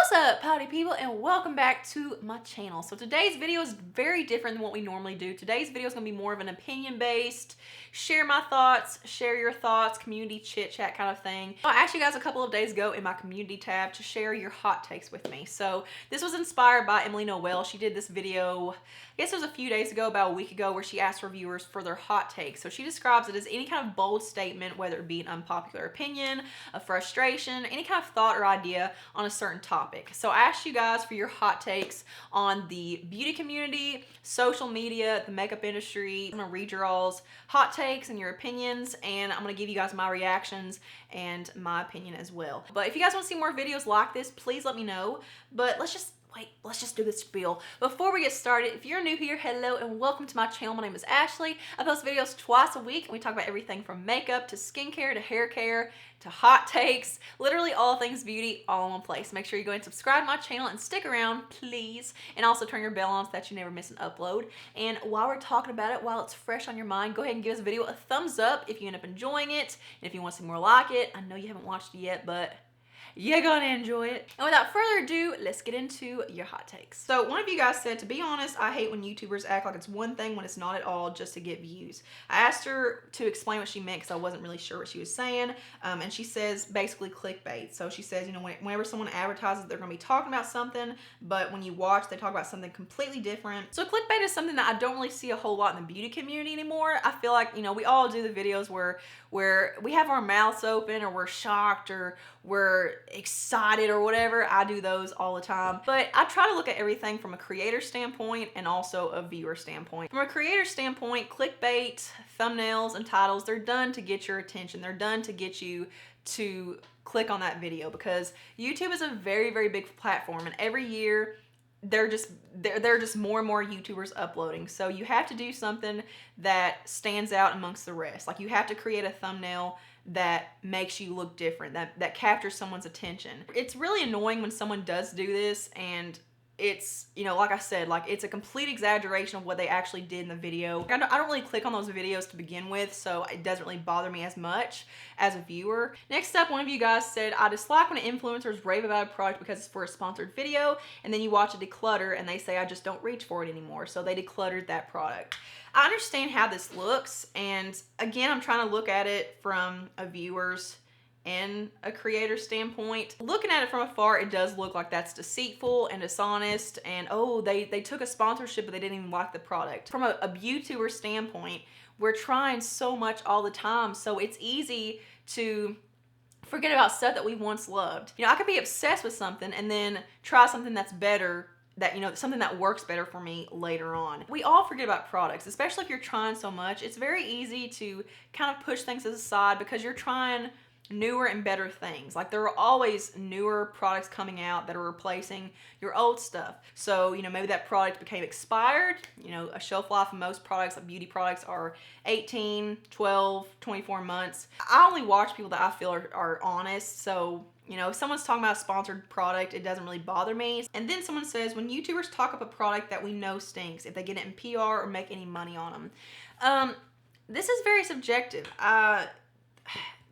What's up, party people, and welcome back to my channel. So today's video is very different than what we normally do. Today's video is going to be more of an opinion-based, share my thoughts, share your thoughts, community chit-chat kind of thing. I asked you guys a couple of days ago in my community tab to share your hot takes with me. So this was inspired by Emily Noel. She did this video, I guess it was a few days ago, about a week ago, where she asked reviewers for their hot takes. So she describes it as any kind of bold statement, whether it be an unpopular opinion, a frustration, any kind of thought or idea on a certain topic. So I asked you guys for your hot takes on the beauty community, social media, the makeup industry. I'm gonna read your all's hot takes and your opinions, and I'm gonna give you guys my reactions and my opinion as well. But if you guys want to see more videos like this, please let me know. But let's just do the spiel. Before we get started, if you're new here, hello and welcome to my channel. My name is Ashley. I post videos twice a week and we talk about everything from makeup to skincare to hair care to hot takes, literally all things beauty all in one place. Make sure you go and subscribe to my channel and stick around, please. And also turn your bell on so that you never miss an upload. And while we're talking about it, while it's fresh on your mind, go ahead and give this video a thumbs up if you end up enjoying it. And if you want to see more like it, I know you haven't watched it yet, but you're gonna enjoy it. And without further ado, let's get into your hot takes. So one of you guys said, to be honest, I hate when YouTubers act like it's one thing when it's not at all, just to get views. I asked her to explain what she meant because I wasn't really sure what she was saying. And she says basically clickbait. So she says, you know, whenever someone advertises, they're gonna be talking about something, but when you watch, they talk about something completely different. So clickbait is something that I don't really see a whole lot in the beauty community anymore. I feel like, you know, we all do the videos where we have our mouths open, or we're shocked, or we're excited, or whatever. I do those all the time. But I try to look at everything from a creator standpoint and also a viewer standpoint. From a creator standpoint, clickbait, thumbnails, and titles, they're done to get your attention. They're done to get you to click on that video, because YouTube is a very, very big platform, and every year there are just more and more YouTubers uploading. So you have to do something that stands out amongst the rest. Like, you have to create a thumbnail that makes you look different, that captures someone's attention. It's really annoying when someone does do this and it's, you know, like I said, like, it's a complete exaggeration of what they actually did in the video. I don't really click on those videos to begin with, so it doesn't really bother me as much as a viewer. Next up, one of you guys said, I dislike when influencers rave about a product because it's for a sponsored video, and then you watch a declutter and they say, I just don't reach for it anymore. So they decluttered that product. I understand how this looks, and again, I'm trying to look at it from a viewer's and a creator standpoint. Looking at it from afar, it does look like that's deceitful and dishonest, and oh, they took a sponsorship but they didn't even like the product. From a YouTuber standpoint, we're trying so much all the time, so it's easy to forget about stuff that we once loved. You know, I could be obsessed with something and then try something that's better, that, you know, something that works better for me later on. We all forget about products, especially if you're trying so much. It's very easy to kind of push things aside because you're trying newer and better things. Like, there are always newer products coming out that are replacing your old stuff. So, you know, maybe that product became expired. You know, a shelf life of most products, like beauty products, are 18, 12, 24 months. I only watch people that I feel are honest. So, you know, if someone's talking about a sponsored product, it doesn't really bother me. And then someone says, when YouTubers talk up a product that we know stinks, if they get it in PR or make any money on them. This is very subjective.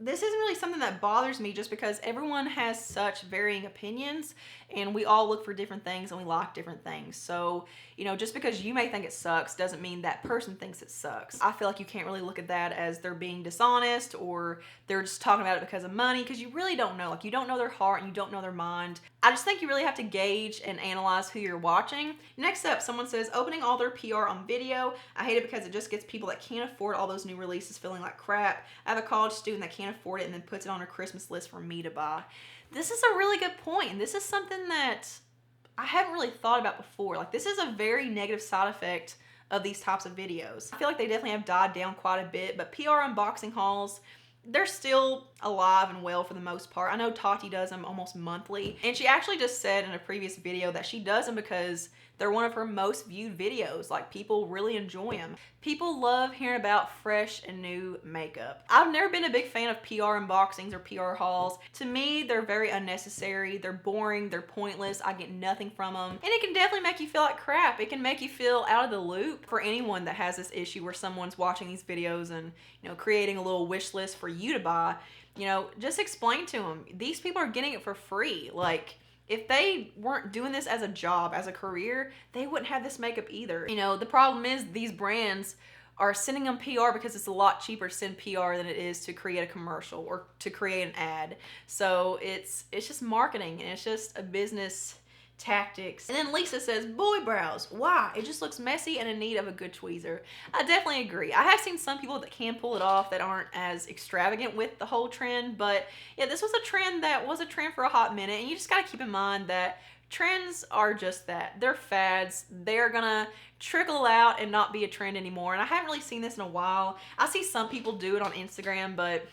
This isn't really something that bothers me, just because everyone has such varying opinions and we all look for different things and we like different things. So, you know, just because you may think it sucks doesn't mean that person thinks it sucks. I feel like you can't really look at that as they're being dishonest or they're just talking about it because of money, because you really don't know. Like, you don't know their heart and you don't know their mind. I just think you really have to gauge and analyze who you're watching. Next up, someone says, opening all their PR on video. I hate it because it just gets people that can't afford all those new releases feeling like crap. I have a college student that can't afford it and then puts it on her Christmas list for me to buy. This is a really good point, and this is something that I haven't really thought about before. Like, this is a very negative side effect of these types of videos. I feel like they definitely have died down quite a bit, but PR unboxing hauls, they're still alive and well for the most part. I know Tati does them almost monthly, and she actually just said in a previous video that she does them because they're one of her most viewed videos. Like, people really enjoy them. People love hearing about fresh and new makeup. I've never been a big fan of PR unboxings or PR hauls. To me, they're very unnecessary. They're boring. They're pointless. I get nothing from them. And it can definitely make you feel like crap. It can make you feel out of the loop. For anyone that has this issue where someone's watching these videos and, you know, creating a little wish list for you to buy, you know, just explain to them, these people are getting it for free. Like, if they weren't doing this as a job, as a career, they wouldn't have this makeup either. You know, the problem is these brands are sending them PR because it's a lot cheaper to send PR than it is to create a commercial or to create an ad. So it's just marketing, and it's just a business tactics. And then Lisa says, boy brows, why? It just looks messy and in need of a good tweezer. I definitely agree. I have seen some people that can pull it off that aren't as extravagant with the whole trend, but yeah, this was a trend that was a trend for a hot minute, and you just gotta keep in mind that trends are just that. They're fads. They're gonna trickle out and not be a trend anymore, and I haven't really seen this in a while. I see some people do it on Instagram, but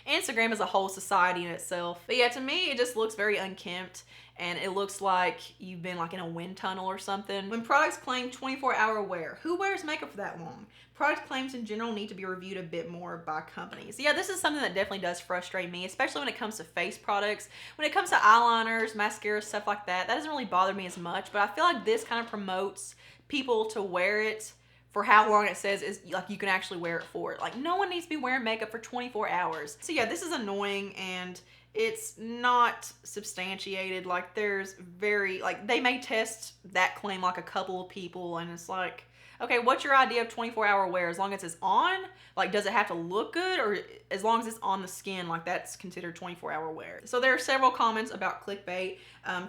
Instagram is a whole society in itself. But yeah, to me, it just looks very unkempt, and it looks like you've been like in a wind tunnel or something. When products claim 24-hour wear, who wears makeup for that long? Product claims in general need to be reviewed a bit more by companies. Yeah, this is something that definitely does frustrate me, especially when it comes to face products. When it comes to eyeliners, mascaras, stuff like that, that doesn't really bother me as much, but I feel like this kind of promotes people to wear it for how long it says is like you can actually wear it for. Like, no one needs to be wearing makeup for 24 hours. So yeah, this is annoying, and it's not substantiated. Like, there's very, like, they may test that claim like a couple of people, and it's like, okay, what's your idea of 24-hour wear? As long as it's on? Like, does it have to look good? Or as long as it's on the skin, like, that's considered 24-hour wear? So there are several comments about clickbait.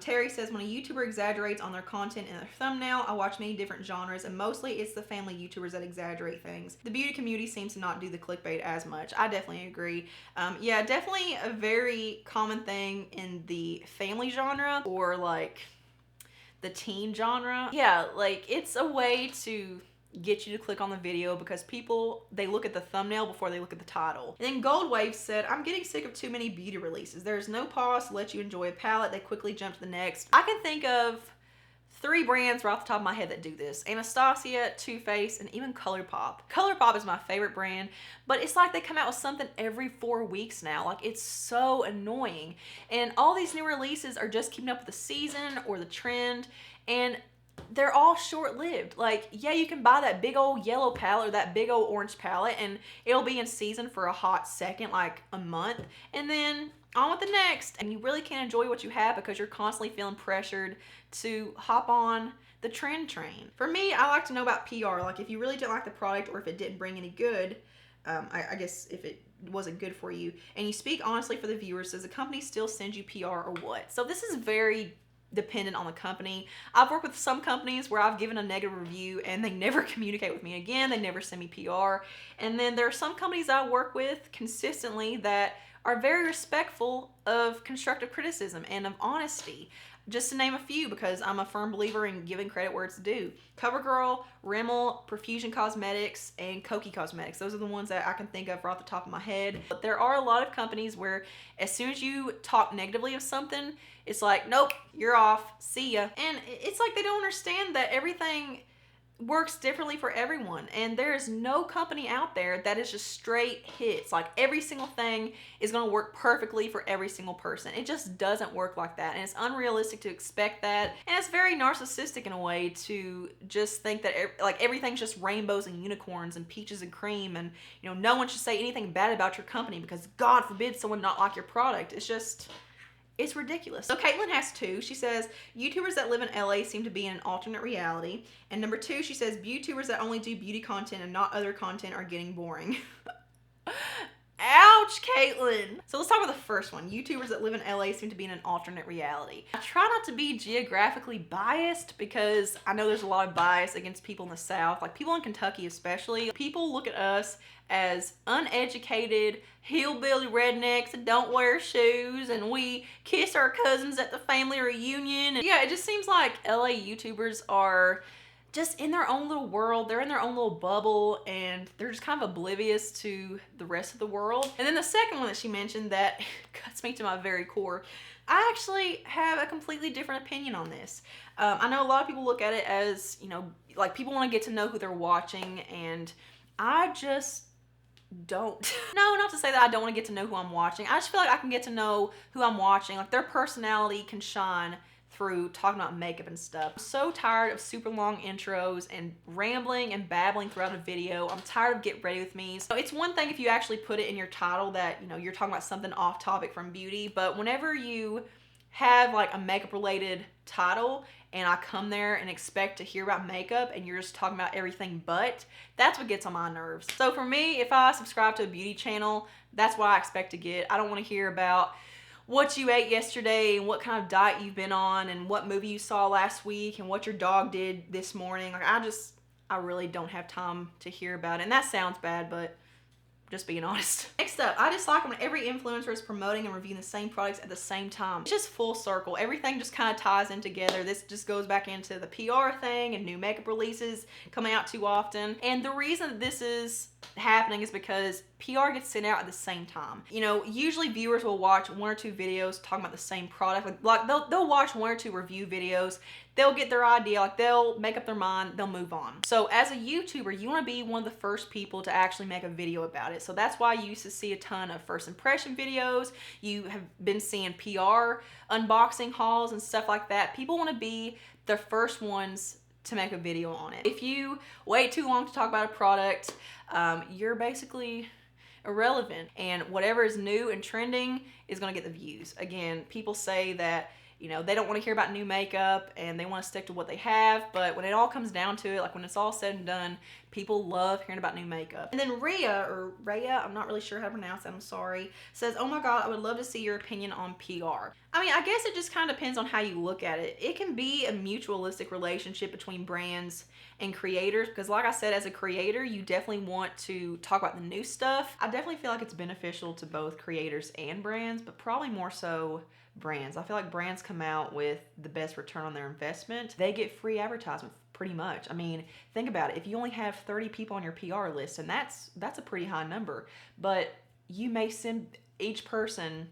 Terry says, when a YouTuber exaggerates on their content in their thumbnail, I watch many different genres, and mostly it's the family YouTubers that exaggerate things. The beauty community seems to not do the clickbait as much. I definitely agree. Yeah, definitely a very common thing in the family genre, or like the teen genre. Yeah, like, it's a way to get you to click on the video because people, they look at the thumbnail before they look at the title. And then Gold Wave said, I'm getting sick of too many beauty releases. There's no pause to let you enjoy a palette. They quickly jump to the next. I can think of 3 brands right off the top of my head that do this: Anastasia, Too Faced, and even ColourPop. ColourPop is my favorite brand, but it's like they come out with something every 4 weeks now. Like, it's so annoying. And all these new releases are just keeping up with the season or the trend, and they're all short-lived. Like, yeah, you can buy that big old yellow palette or that big old orange palette, and it'll be in season for a hot second, like a month, and then on with the next. And you really can't enjoy what you have because you're constantly feeling pressured to hop on the trend train. For me, I like to know about PR. Like, if you really didn't like the product, or if it didn't bring any good, I guess if it wasn't good for you, and you speak honestly for the viewers, does the company still send you PR or what? So this is very dependent on the company. I've worked with some companies where I've given a negative review and they never communicate with me again. They never send me PR. And then there are some companies I work with consistently that are very respectful of constructive criticism and of honesty. Just to name a few, because I'm a firm believer in giving credit where it's due. CoverGirl, Rimmel, Profusion Cosmetics, and Kokie Cosmetics. Those are the ones that I can think of right off the top of my head. But there are a lot of companies where as soon as you talk negatively of something, it's like, nope, you're off, see ya. And it's like they don't understand that everything works differently for everyone, and there is no company out there that is just straight hits. Like, every single thing is going to work perfectly for every single person. It just doesn't work like that, and it's unrealistic to expect that, and it's very narcissistic in a way to just think that like everything's just rainbows and unicorns and peaches and cream, and you know, no one should say anything bad about your company because God forbid someone not like your product. It's ridiculous. So Caitlin has 2. She says, YouTubers that live in LA seem to be in an alternate reality. And number 2, she says, YouTubers that only do beauty content and not other content are getting boring. Ouch, Caitlin. So let's talk about the first one. YouTubers that live in LA seem to be in an alternate reality. I try not to be geographically biased because I know there's a lot of bias against people in the South, like people in Kentucky especially. People look at us as uneducated hillbilly rednecks that don't wear shoes, and we kiss our cousins at the family reunion. And yeah, it just seems like LA YouTubers are just in their own little world. They're in their own little bubble, and they're just kind of oblivious to the rest of the world. And then the second one that she mentioned that cuts me to my very core, I actually have a completely different opinion on this. I know a lot of people look at it as, you know, like people want to get to know who they're watching, and I just don't. No, not to say that I don't want to get to know who I'm watching. I just feel like I can get to know who I'm watching. Like, their personality can shine through talking about makeup and stuff. I'm so tired of super long intros and rambling and babbling throughout a video. I'm tired of Get Ready With Me. So it's one thing if you actually put it in your title that, you know, you're talking about something off topic from beauty, but whenever you have like a makeup related title and I come there and expect to hear about makeup and you're just talking about everything but, that's what gets on my nerves. So for me, if I subscribe to a beauty channel, that's what I expect to get. I don't want to hear about what you ate yesterday and what kind of diet you've been on and what movie you saw last week and what your dog did this morning. Like I really don't have time to hear about it. And that sounds bad, but just being honest. Next up, I dislike when every influencer is promoting and reviewing the same products at the same time. It's just full circle. Everything just kind of ties in together. This just goes back into the PR thing and new makeup releases coming out too often. And the reason this is happening is because PR gets sent out at the same time. You know, usually viewers will watch one or two videos talking about the same product. Like they'll watch one or two review videos. They'll get their idea, like they'll make up their mind, they'll move on. So as a YouTuber, you want to be one of the first people to actually make a video about it. So that's why you used to see a ton of first impression videos. You have been seeing PR unboxing hauls and stuff like that. People want to be the first ones to make a video on it. If you wait too long to talk about a product, you're basically irrelevant, and whatever is new and trending is going to get the views. Again, people say that, you know, they don't want to hear about new makeup and they want to stick to what they have, but when it all comes down to it, like when it's all said and done, people love hearing about new makeup. And then Rhea, I'm not really sure how to pronounce that, I'm sorry, says, oh my god, I would love to see your opinion on PR. I mean, I guess it just kind of depends on how you look at it. It can be a mutualistic relationship between brands and creators, because like I said, as a creator, you definitely want to talk about the new stuff. I definitely feel like it's beneficial to both creators and brands, but probably more so brands. I feel like brands come out with the best return on their investment. They get free advertisement pretty much. I mean, think about it. If you only have 30 people on your PR list, and that's a pretty high number, but you may send each person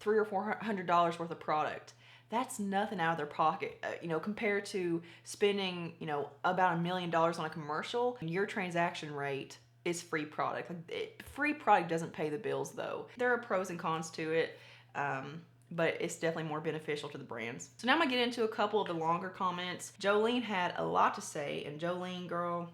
$300 or $400 worth of product. That's nothing out of their pocket, you know, compared to spending, you know, about $1 million on a commercial. Your transaction rate is free product. Free product doesn't pay the bills though. There are pros and cons to it. But it's definitely more beneficial to the brands. So now I'm gonna get into a couple of the longer comments. Jolene had a lot to say, and Jolene, girl,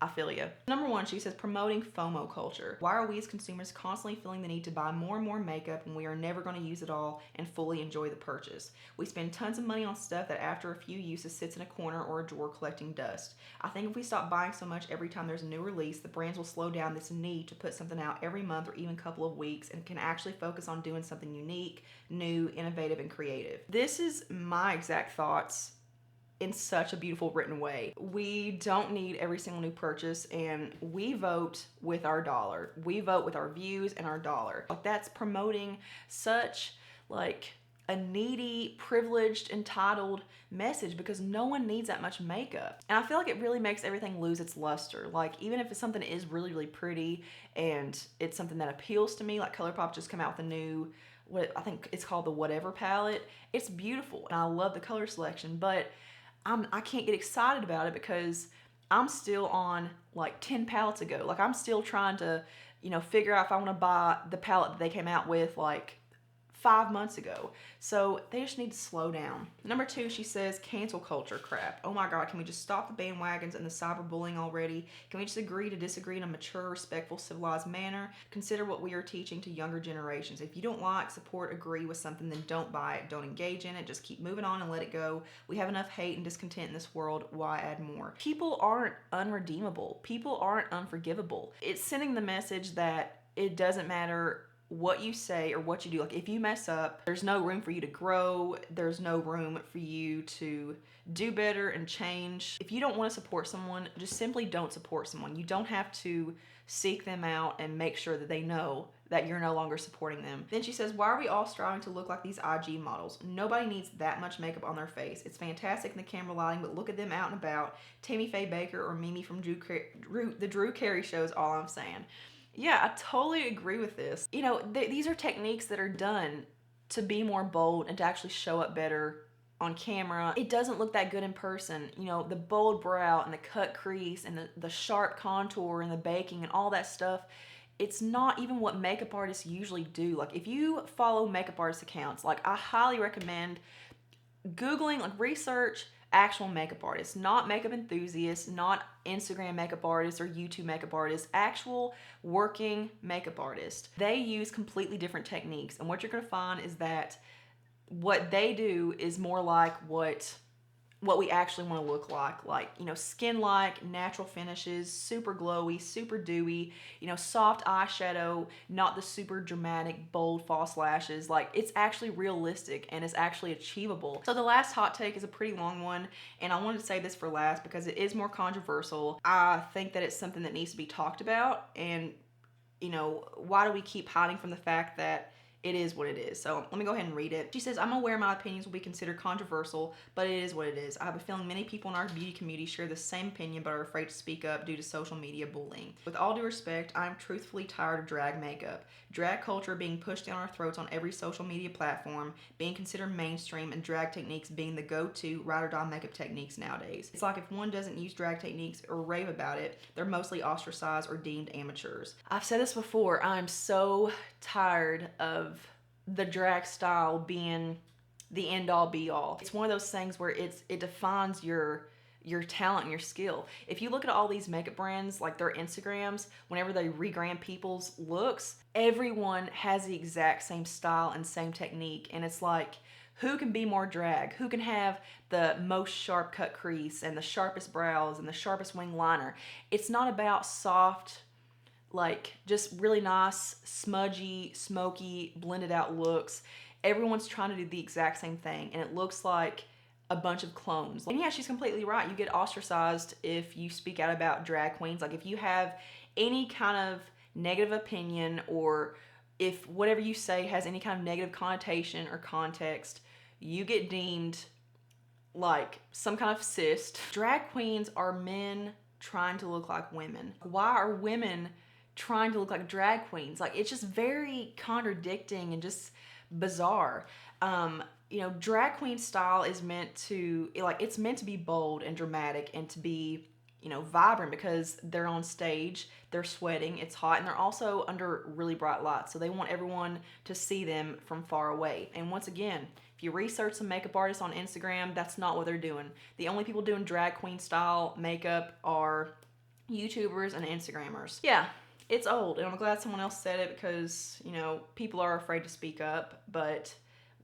I feel ya. Number one, she says, promoting FOMO culture. Why are we as consumers constantly feeling the need to buy more and more makeup when we are never going to use it all and fully enjoy the purchase? We spend tons of money on stuff that after a few uses sits in a corner or a drawer collecting dust. I think if we stop buying so much every time there's a new release, the brands will slow down this need to put something out every month or even couple of weeks and can actually focus on doing something unique, new, innovative, and creative. This is my exact thoughts in such a beautiful written way. We don't need every single new purchase, and we vote with our dollar. We vote with our views and our dollar. Like, that's promoting such like a needy, privileged, entitled message, because no one needs that much makeup. And I feel like it really makes everything lose its luster. Like, even if it's something that is really, really pretty and it's something that appeals to me, like ColourPop just come out with a new, what I think it's called the Whatever palette. It's beautiful and I love the color selection, but I can't get excited about it because I'm still on like 10 palettes ago. Like, I'm still trying to, you know, figure out if I want to buy the palette that they came out with like 5 months ago. So they just need to slow down. Number two, she says, cancel culture crap. Oh my god, can we just stop the bandwagons and the cyberbullying already? Can we just agree to disagree in a mature, respectful, civilized manner? Consider what we are teaching to younger generations. If you don't like, support, agree with something, then don't buy it. Don't engage in it. Just keep moving on and let it go. We have enough hate and discontent in this world. Why add more? People aren't unredeemable. People aren't unforgivable. It's sending the message that it doesn't matter what you say or what you do. Like, if you mess up, there's no room for you to grow. There's no room for you to do better and change. If you don't want to support someone, just simply don't support someone. You don't have to seek them out and make sure that they know that you're no longer supporting them. Then she says, why are we all striving to look like these IG models? Nobody needs that much makeup on their face. It's fantastic in the camera lighting, but look at them out and about. Tammy Faye Baker or Mimi from the Drew Carey Show is all I'm saying. Yeah, I totally agree with this. You know, these are techniques that are done to be more bold and to actually show up better on camera. It doesn't look that good in person. You know, the bold brow and the cut crease and the sharp contour and the baking and all that stuff, it's not even what makeup artists usually do. Like, if you follow makeup artist accounts, like, I highly recommend Googling, like, research actual makeup artists, not makeup enthusiasts, not Instagram makeup artists or YouTube makeup artists, actual working makeup artists. They use completely different techniques, and what you're gonna find is that what they do is more like what we actually want to look like, you know, skin-like, natural finishes, super glowy, super dewy, you know, soft eyeshadow, not the super dramatic, bold false lashes. Like, it's actually realistic and it's actually achievable. So the last hot take is a pretty long one, and I wanted to say this for last because it is more controversial. I think that it's something that needs to be talked about, and, you know, why do we keep hiding from the fact that it is what it is? So let me go ahead and read it. She says, I'm aware my opinions will be considered controversial, but it is what it is. I have a feeling many people in our beauty community share the same opinion, but are afraid to speak up due to social media bullying. With all due respect, I am truthfully tired of drag makeup. Drag culture being pushed down our throats on every social media platform, being considered mainstream, and drag techniques being the go-to ride or die makeup techniques nowadays. It's like if one doesn't use drag techniques or rave about it, they're mostly ostracized or deemed amateurs. I've said this before, I'm so tired of the drag style being the end all be all. It's one of those things where it defines your talent and your skill. If you look at all these makeup brands, like their Instagrams, whenever they rebrand people's looks, everyone has the exact same style and same technique. And it's like, who can be more drag? Who can have the most sharp cut crease and the sharpest brows and the sharpest wing liner? It's not about soft, like just really nice, smudgy, smoky, blended out looks. Everyone's trying to do the exact same thing, and it looks like a bunch of clones. And yeah, she's completely right. You get ostracized if you speak out about drag queens. Like, if you have any kind of negative opinion, or if whatever you say has any kind of negative connotation or context, you get deemed like some kind of cyst. Drag queens are men trying to look like women. Why are women trying to look like drag queens? Like, it's just very contradicting and just bizarre. You know, drag queen style is meant to, like, it's meant to be bold and dramatic and to be, you know, vibrant, because they're on stage, they're sweating, it's hot, and they're also under really bright lights, so they want everyone to see them from far away. And once again, if you research some makeup artists on Instagram, that's not what they're doing. The only people doing drag queen style makeup are YouTubers and Instagrammers. Yeah, it's old, and I'm glad someone else said it, because, you know, people are afraid to speak up, but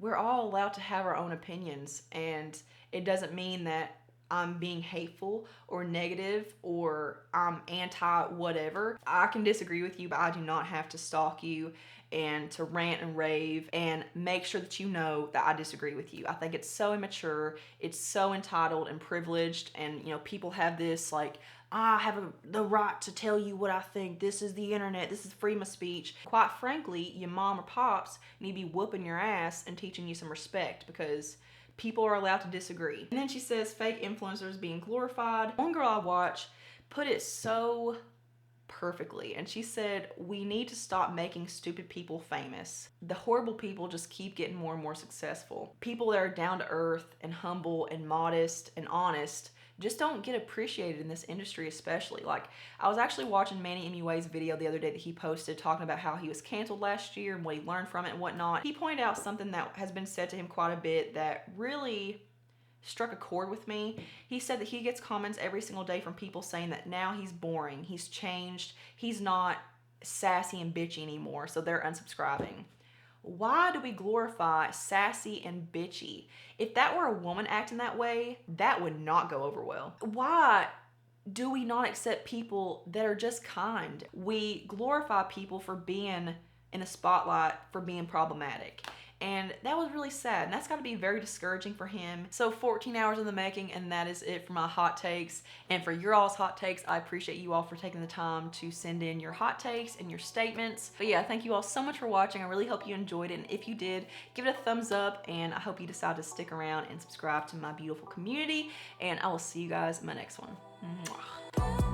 we're all allowed to have our own opinions, and it doesn't mean that I'm being hateful or negative or I'm anti whatever. I can disagree with you, but I do not have to stalk you and to rant and rave and make sure that you know that I disagree with you. I think it's so immature, it's so entitled and privileged, and, you know, people have this like, I have the right to tell you what I think. This is the internet. This is freedom of speech. Quite frankly, your mom or pops need to be whooping your ass and teaching you some respect, because people are allowed to disagree. And then she says fake influencers being glorified. One girl I watch put it so perfectly, and she said, we need to stop making stupid people famous. The horrible people just keep getting more and more successful. People that are down to earth and humble and modest and honest just don't get appreciated in this industry, especially. Like, I was actually watching Manny MUA's video the other day that he posted talking about how he was canceled last year and what he learned from it and whatnot. He pointed out something that has been said to him quite a bit that really struck a chord with me. He said that he gets comments every single day from people saying that now he's boring, he's changed, he's not sassy and bitchy anymore, so they're unsubscribing. Why do we glorify sassy and bitchy? If that were a woman acting that way, that would not go over well. Why do we not accept people that are just kind? We glorify people for being in the spotlight, for being problematic. And that was really sad, and that's got to be very discouraging for him. So 14 hours in the making, and that is it for my hot takes. And for your all's hot takes, I appreciate you all for taking the time to send in your hot takes and your statements. But yeah, thank you all so much for watching. I really hope you enjoyed it, and if you did, give it a thumbs up, and I hope you decide to stick around and subscribe to my beautiful community, and I will see you guys in my next one. Mwah.